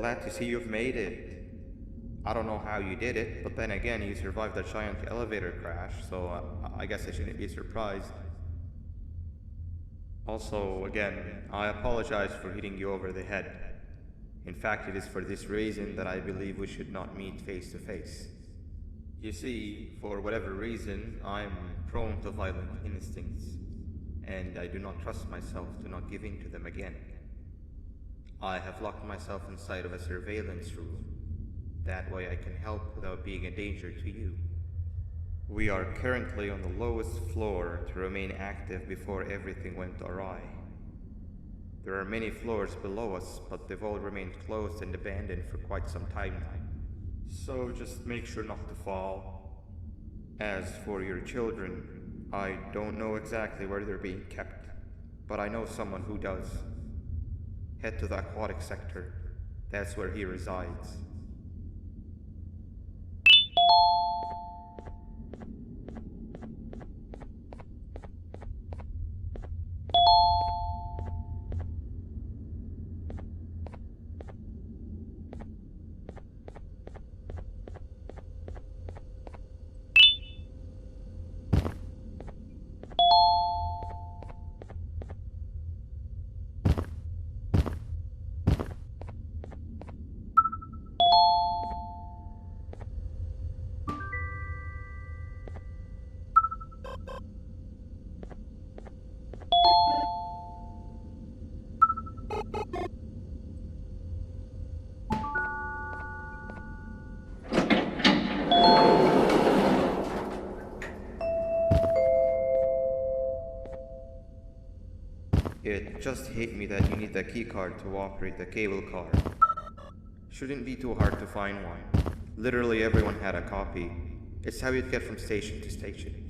glad to see you've made it. I don't know how you did it, but then again, you survived a giant elevator crash, so I guess I shouldn't be surprised. Also, again, I apologize for hitting you over the head. In fact, it is for this reason that I believe we should not meet face to face. You see, for whatever reason, I'm prone to violent instincts, and I do not trust myself to not give in to them again. I have locked myself inside of a surveillance room. That way I can help without being a danger to you. We are currently on the lowest floor to remain active before everything went awry. There are many floors below us, but they've all remained closed and abandoned for quite some time now. So just make sure not to fall. As for your children, I don't know exactly where they're being kept, but I know someone who does. Head to the aquatic sector. That's where he resides. It just hit me that you need the keycard to operate the cable car. Shouldn't be too hard to find one. Literally everyone had a copy. It's how you'd get from station to station.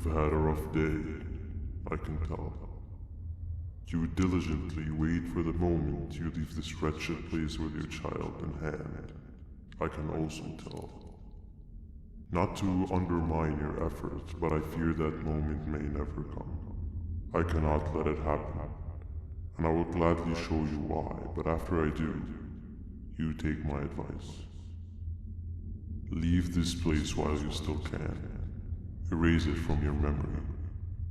had a rough day, I can tell. You would diligently wait for the moment you leave this wretched place with your child in hand. I can also tell. Not to undermine your efforts, but I fear that moment may never come. I cannot let it happen, and I will gladly show you why, but after I do, you take my advice. Leave this place while you still can. Erase it from your memory.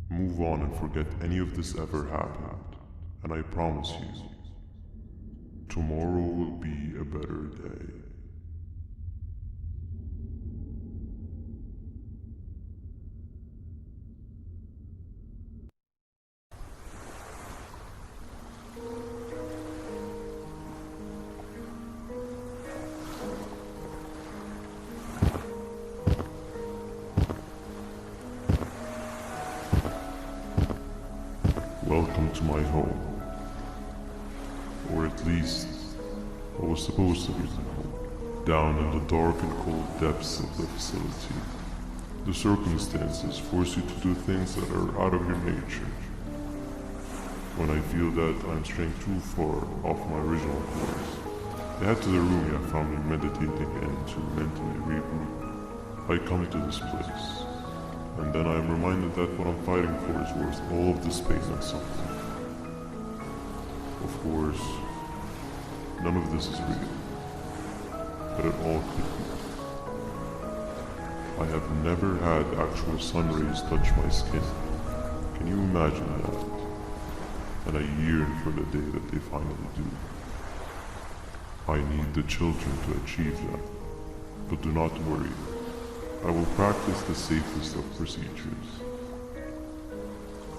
Move on and forget any of this ever happened, and I promise you, tomorrow will be a better day. Welcome to my home. Or at least, what was supposed to be my home. Down in the dark and cold depths of the facility, the circumstances force you to do things that are out of your nature. When I feel that I'm straying too far off my original course, I head to the room you have found me meditating in to mentally regroup. I come to this place, and then I am reminded that what I'm fighting for is worth all of this pain and suffering. Of course, none of this is real, but it all could be. I have never had actual sun rays touch my skin. Can you imagine that? And I yearn for the day that they finally do. I need the children to achieve that, but do not worry. I will practice the safest of procedures.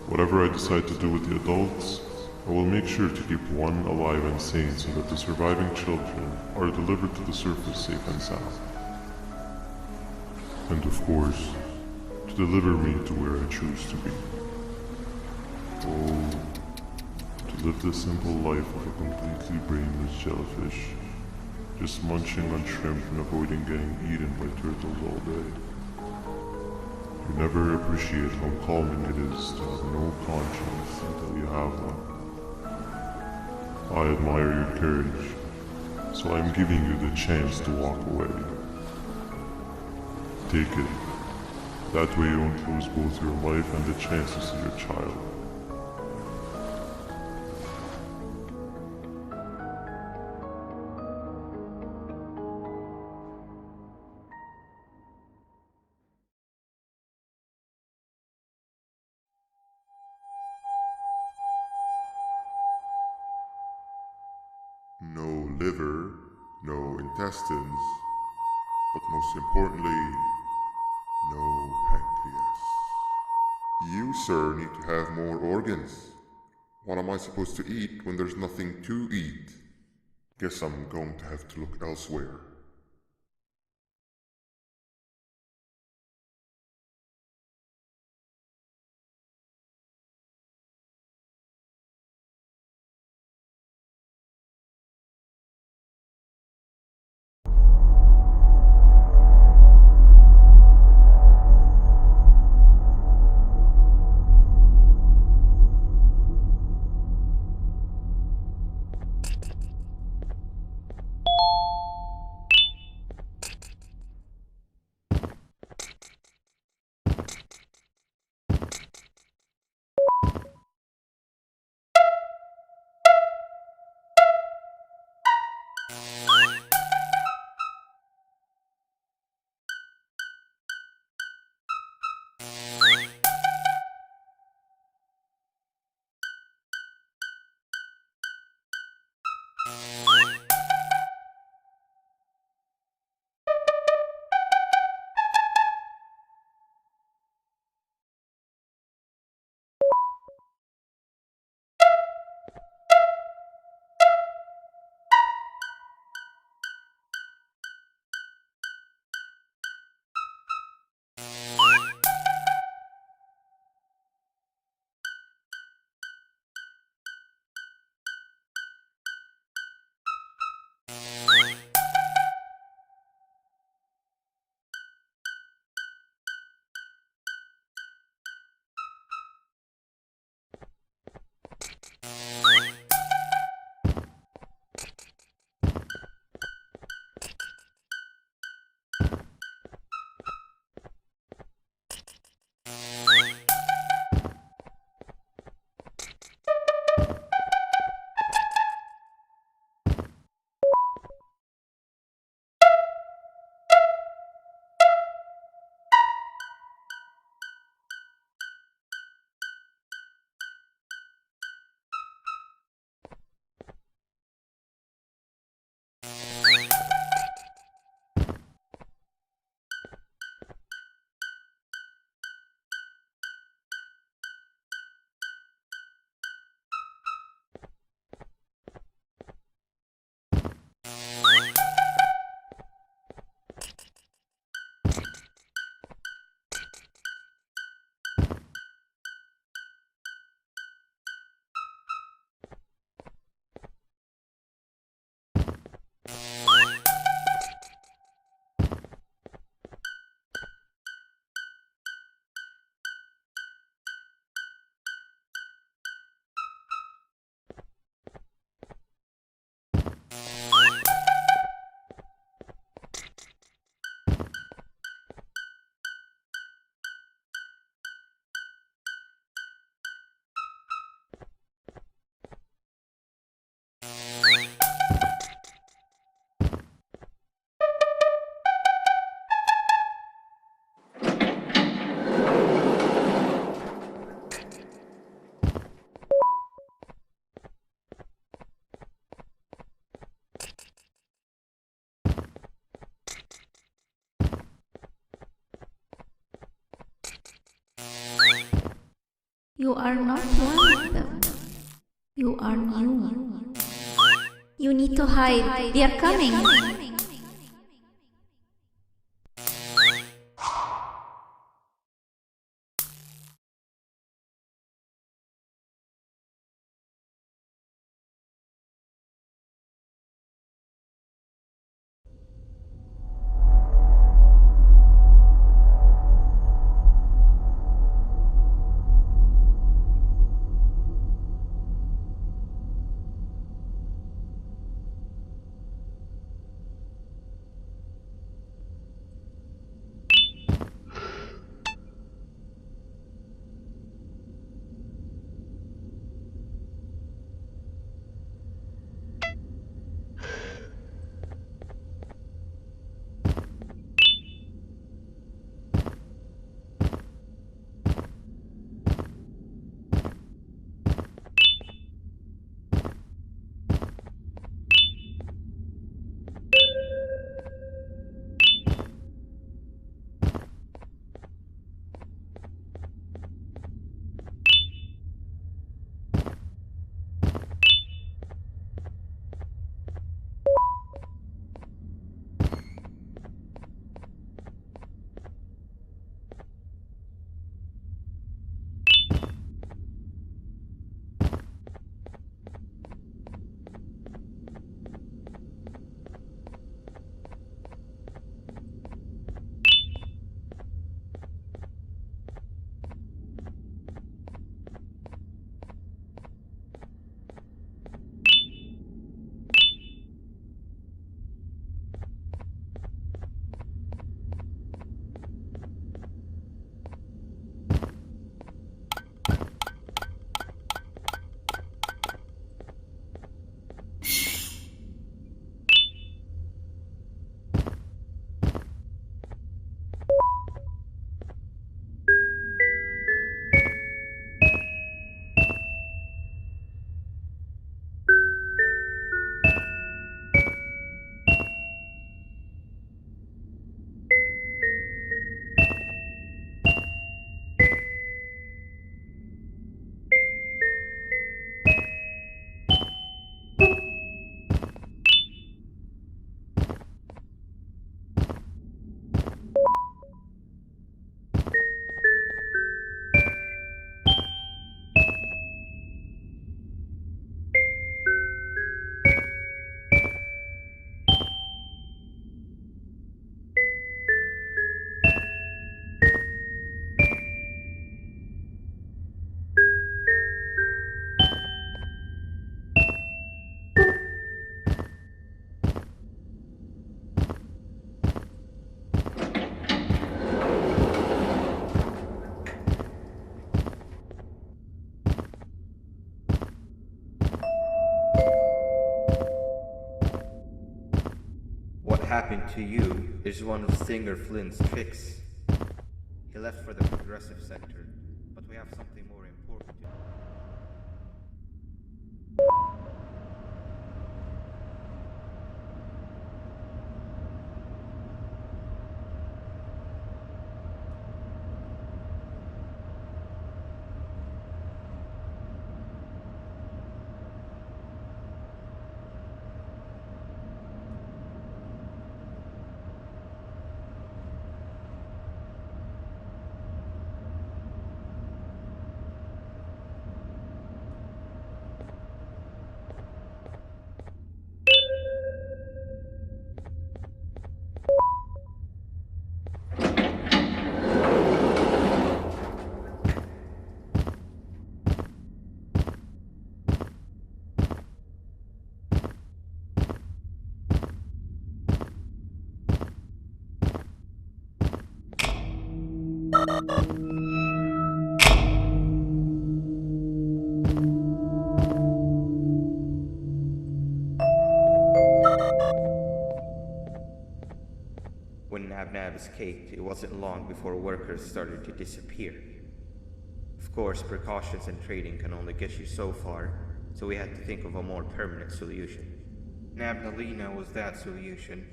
Whatever I decide to do with the adults, I will make sure to keep one alive and sane so that the surviving children are delivered to the surface safe and sound. And of course, to deliver me to where I choose to be. Oh, to live the simple life of a completely brainless jellyfish, just munching on shrimp and avoiding getting eaten by turtles all day. You never appreciate how calming it is to have no conscience until you have one. I admire your courage, so I am giving you the chance to walk away. Take it. That way you won't lose both your life and the chances of your child. No liver, no intestines, but most importantly, no pancreas. You, sir, need to have more organs. What am I supposed to eat when there's nothing to eat? Guess I'm going to have to look elsewhere. You are not one of them. You are new. You need to hide. They are coming. What happened to you is one of Stinger Flynn's tricks. He left for the progressive sector, but we have something more important to do. When Nab escaped, it wasn't long before workers started to disappear. Of course, precautions and trading can only get you so far, so we had to think of a more permanent solution. Banbaleena was that solution.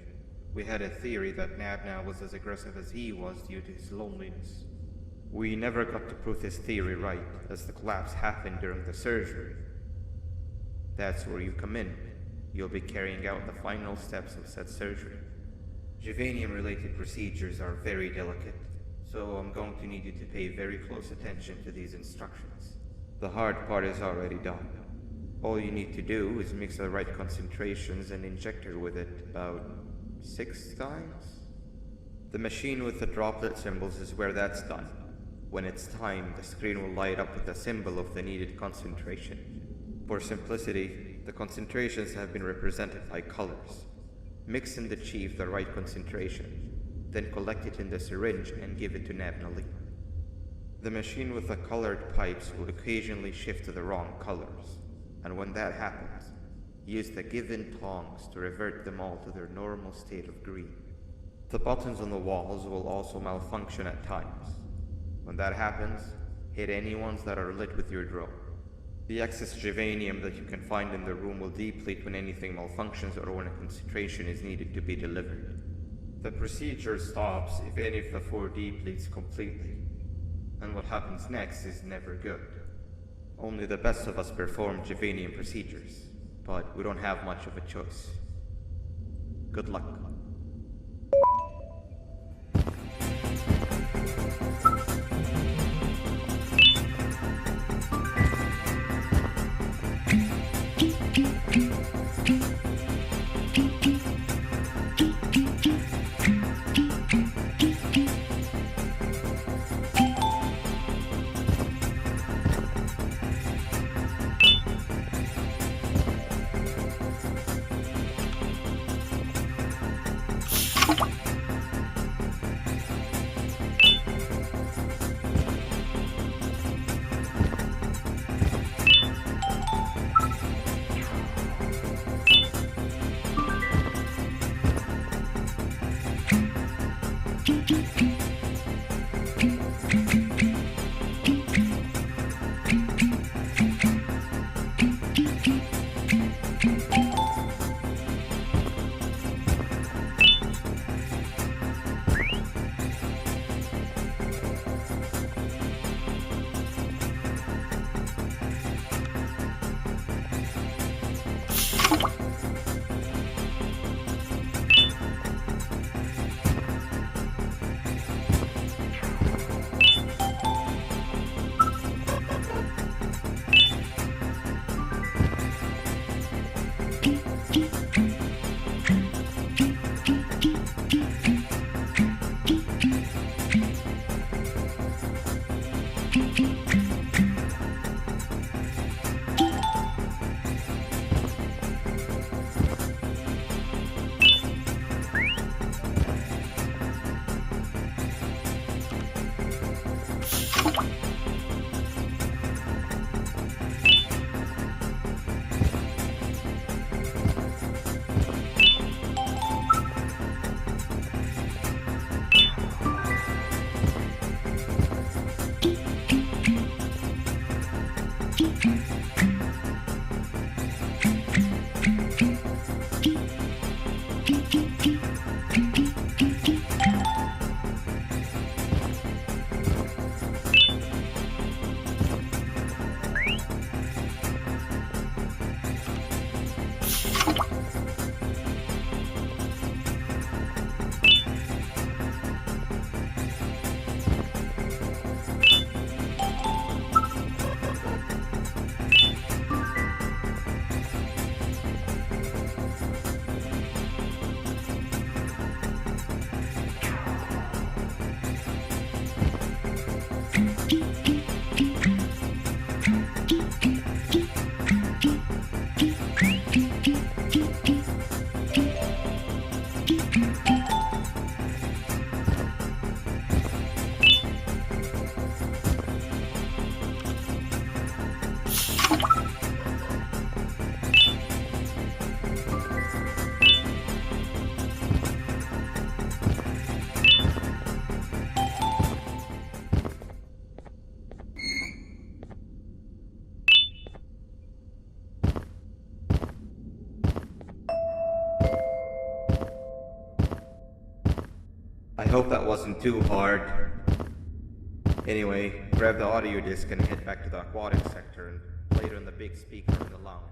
We had a theory that Nabna was as aggressive as he was due to his loneliness. We never got to prove this theory right, as the collapse happened during the surgery. That's where you come in. You'll be carrying out the final steps of said surgery. Givanium-related procedures are very delicate, so I'm going to need you to pay very close attention to these instructions. The hard part is already done. All you need to do is mix the right concentrations and inject her with it about 6 times. The machine with the droplet symbols is where that's done. When it's time, the screen will light up with the symbol of the needed concentration. For simplicity, the concentrations have been represented by colors. Mix and achieve the right concentration, then collect it in the syringe and give it to Banbaleena. The machine with the colored pipes will occasionally shift to the wrong colors, and when that happens, use the given tongs to revert them all to their normal state of green. The buttons on the walls will also malfunction at times. When that happens, hit any ones that are lit with your drone. The excess Givanium that you can find in the room will deplete when anything malfunctions or when a concentration is needed to be delivered. The procedure stops if any of the 4 depletes completely, and what happens next is never good. Only the best of us perform Givanium procedures, but we don't have much of a choice. Good luck. I hope that wasn't too hard. Anyway, grab the audio disc and head back to the aquatic sector and play it on the big speaker in the lounge.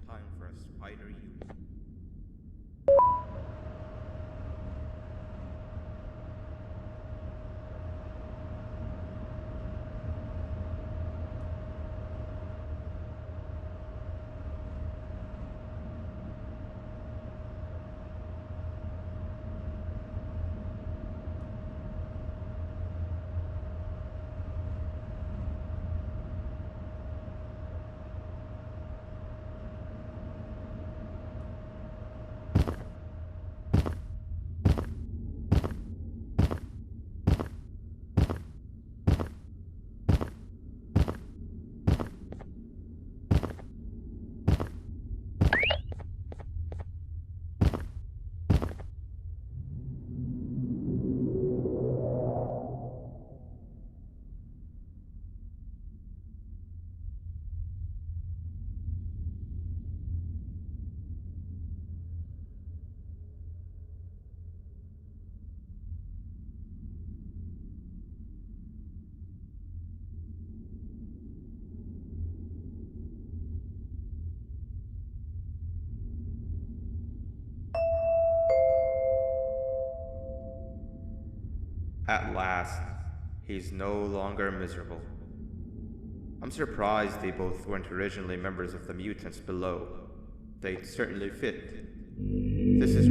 Time for a spider unit. At last, he's no longer miserable. I'm surprised they both weren't originally members of the mutants below. They'd certainly fit. This is...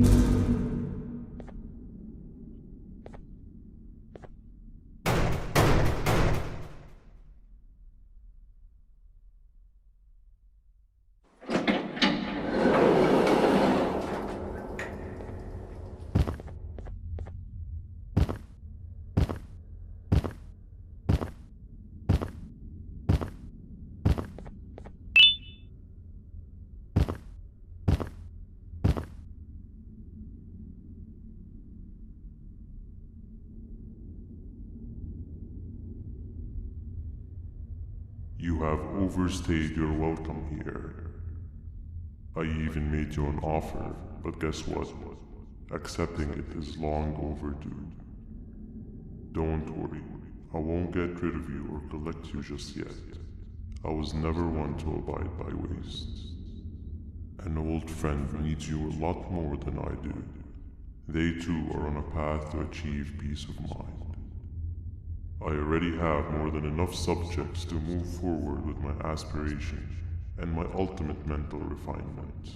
You have overstayed your welcome here. I even made you an offer, but guess what? Accepting it is long overdue. Don't worry, I won't get rid of you or collect you just yet. I was never one to abide by waste. An old friend needs you a lot more than I do. They too are on a path to achieve peace of mind. I already have more than enough subjects to move forward with my aspiration and my ultimate mental refinement.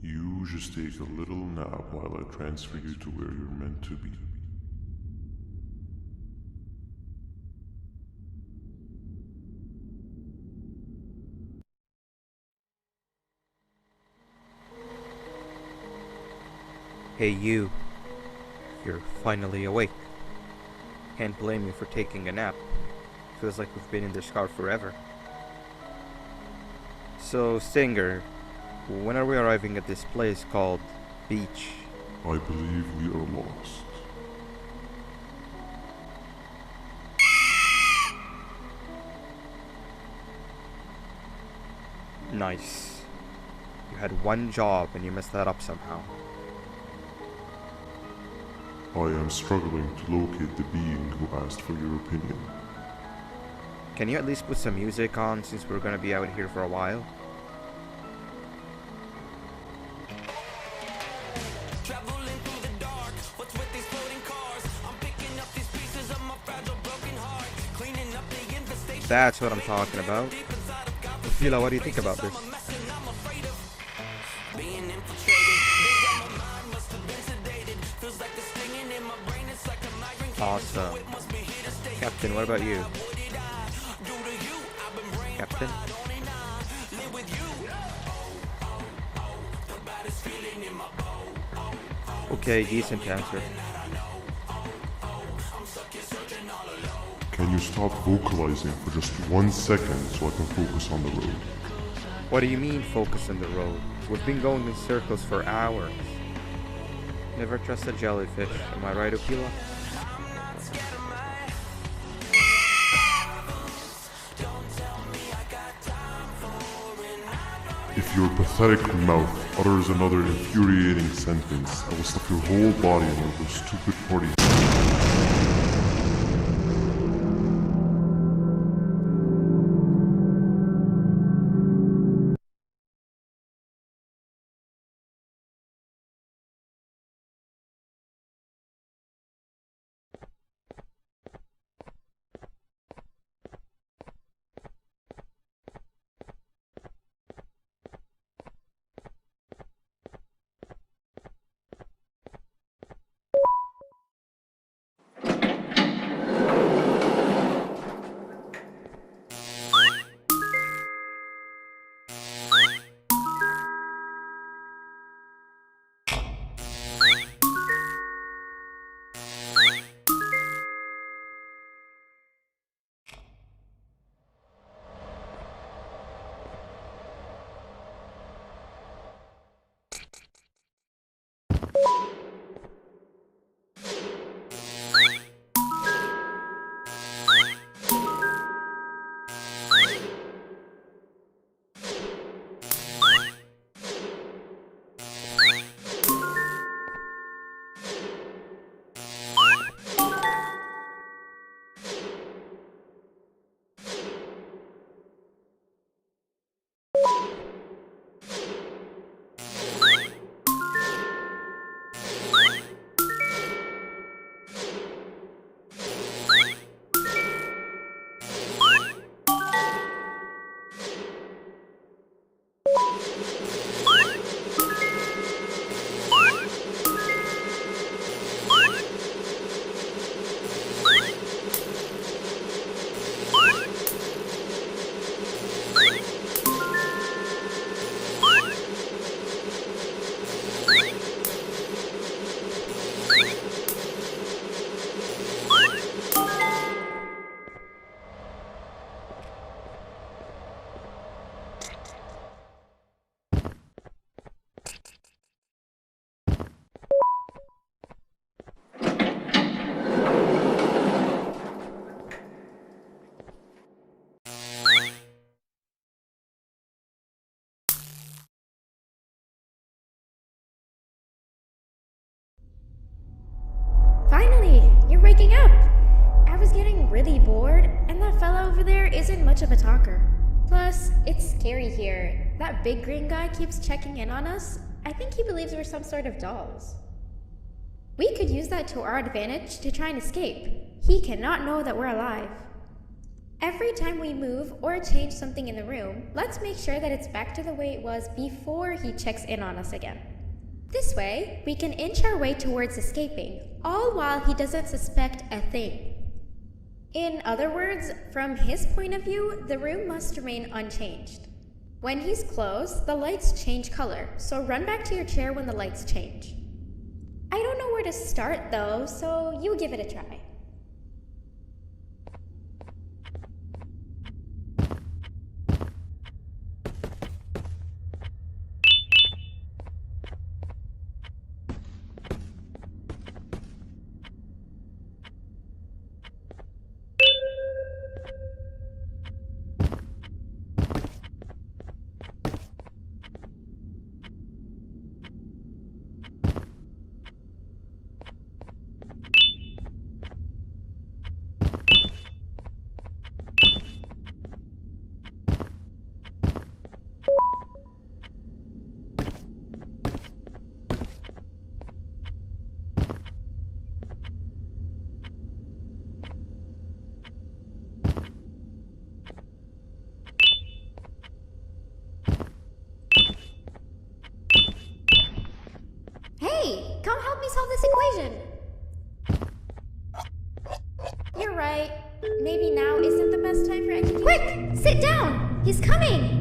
You just take a little nap while I transfer you to where you're meant to be. Hey you. You're finally awake. Can't blame you for taking a nap. Feels like we've been in this car forever. So, Stinger, when are we arriving at this place called Beach? I believe we are lost. Nice. You had one job and you messed that up somehow. I am struggling to locate the being who asked for your opinion. Can you at least put some music on since we're gonna be out here for a while? That's what I'm talking about. Fila, what do you think about this? Awesome. Captain, what about you? Captain? Okay, decent answer. Can you stop vocalizing for just 1 second so I can focus on the road? What do you mean focus on the road? We've been going in circles for hours. Never trust a jellyfish, am I right, Okila? If your pathetic mouth utters another infuriating sentence, I will stuff your whole body in one of those stupid party. much of a talker. Plus, it's scary here. That big green guy keeps checking in on us. I think he believes we're some sort of dolls. We could use that to our advantage to try and escape. He cannot know that we're alive. Every time we move or change something in the room, let's make sure that it's back to the way it was before he checks in on us again. This way, we can inch our way towards escaping, all while he doesn't suspect a thing. In other words, from his point of view, the room must remain unchanged. When he's close, the lights change color, so run back to your chair when the lights change. I don't know where to start though, so you give it a try. Hey, come help me solve this equation! You're right. Maybe now isn't the best time for education. Quick! Sit down! He's coming!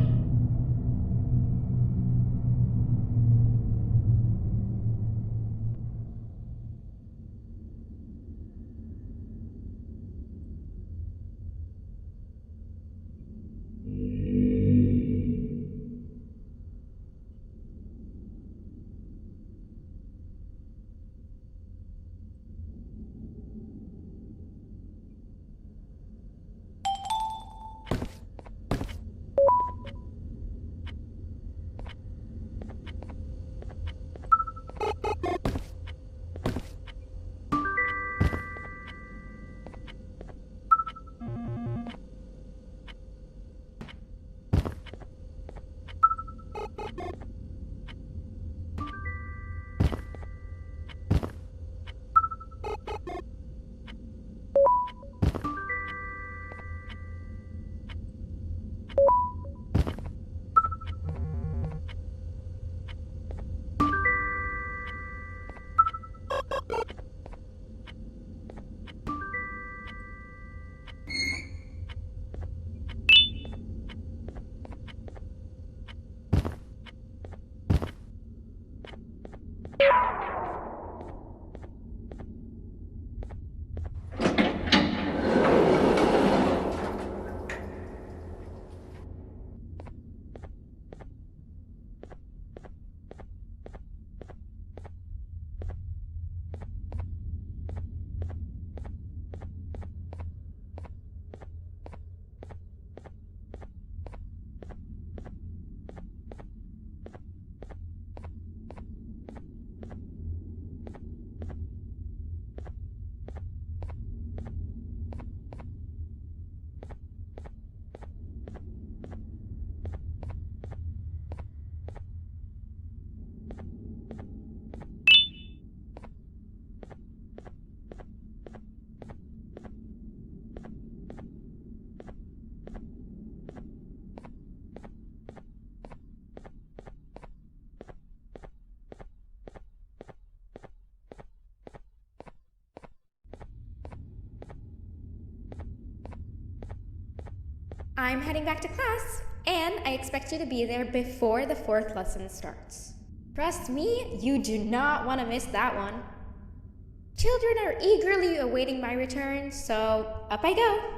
I'm heading back to class, and I expect you to be there before the 4th lesson starts. Trust me, you do not want to miss that one. Children are eagerly awaiting my return, so up I go.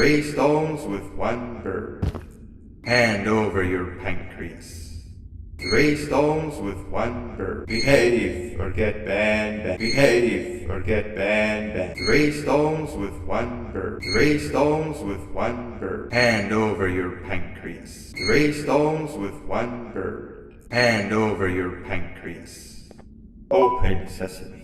3 stones with 1 bird. Hand over your pancreas. 3 stones with 1 bird. Behave or get banned. Behave or get banned. 3 stones with 1 bird. 3 stones with 1 bird. Hand over your pancreas. 3 stones with 1 bird. Hand over your pancreas. Open sesame.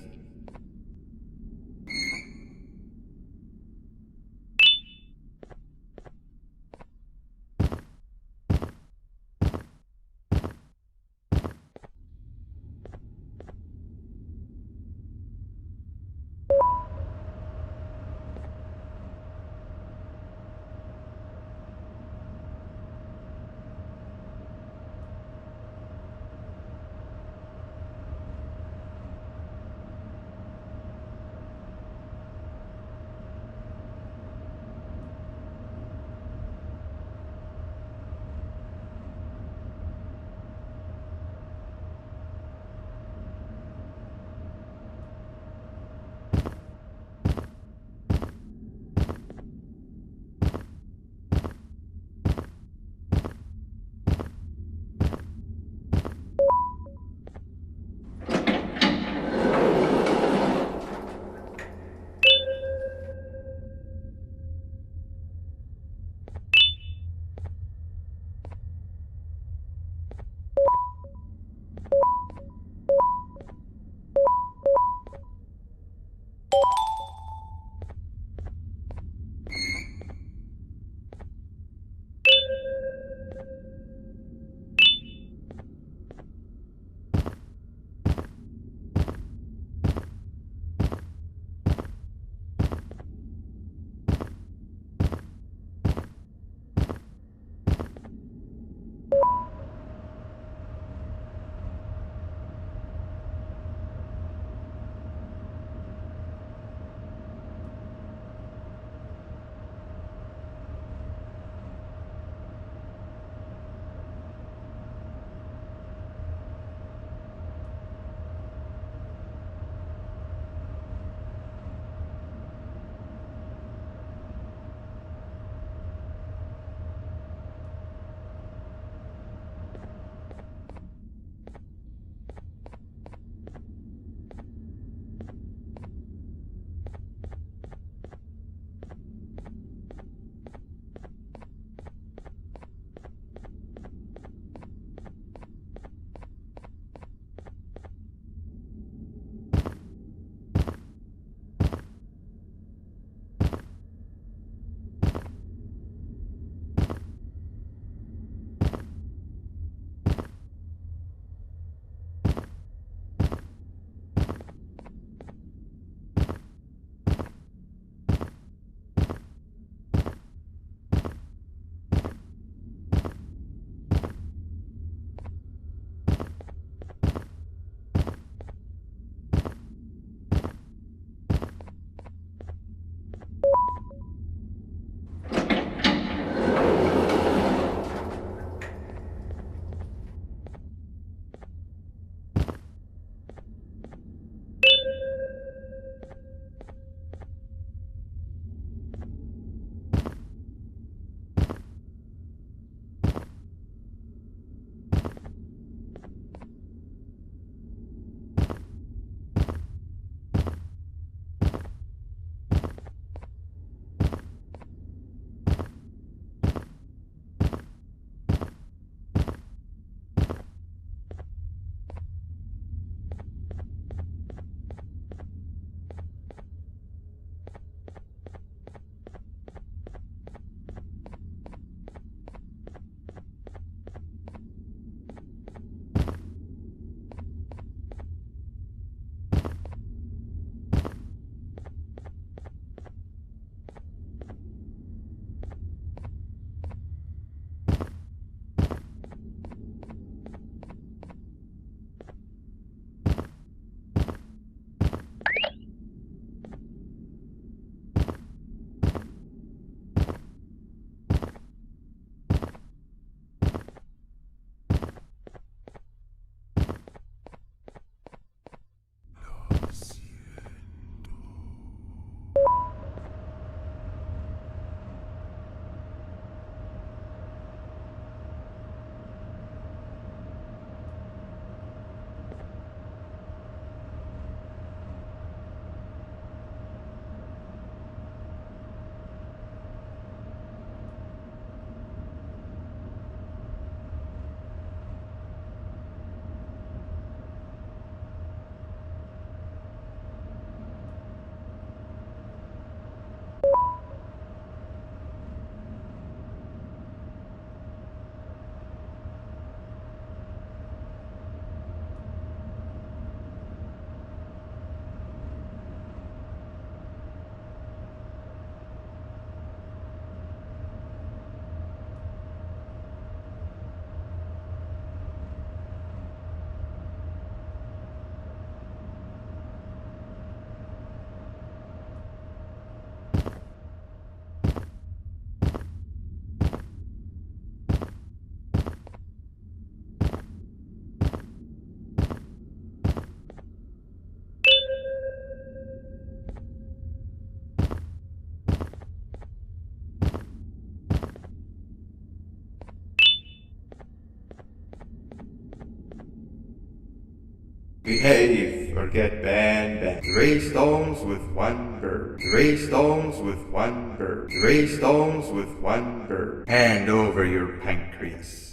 Behave or get Banban. 3 stones with 1 bird. 3 stones with 1 bird. 3 stones with 1 bird. Hand over your pancreas.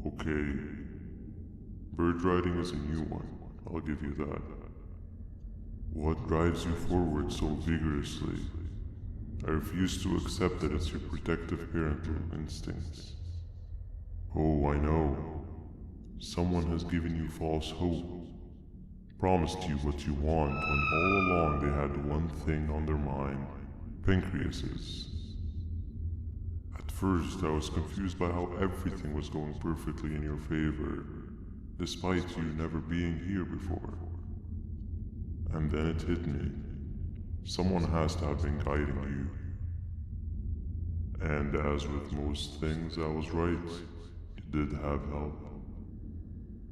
Okay. Bird riding is a new one, I'll give you that. What drives you forward so vigorously? I refuse to accept that it's your protective parental instincts. Oh, I know. Someone has given you false hope. Promised you what you want when all along they had one thing on their mind. Pancreasless. At first, I was confused by how everything was going perfectly in your favor, despite you never being here before. And then it hit me. Someone has to have been guiding you. And as with most things, I was right. You did have help.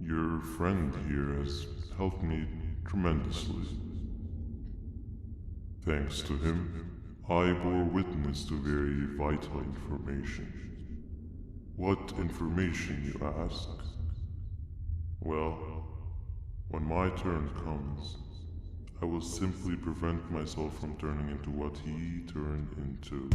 Your friend here has helped me tremendously. Thanks to him, I bore witness to very vital information. What information, you ask? Well, when my turn comes, I will simply prevent myself from turning into what he turned into.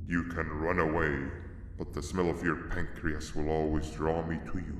You can run away, but the smell of your pancreas will always draw me to you.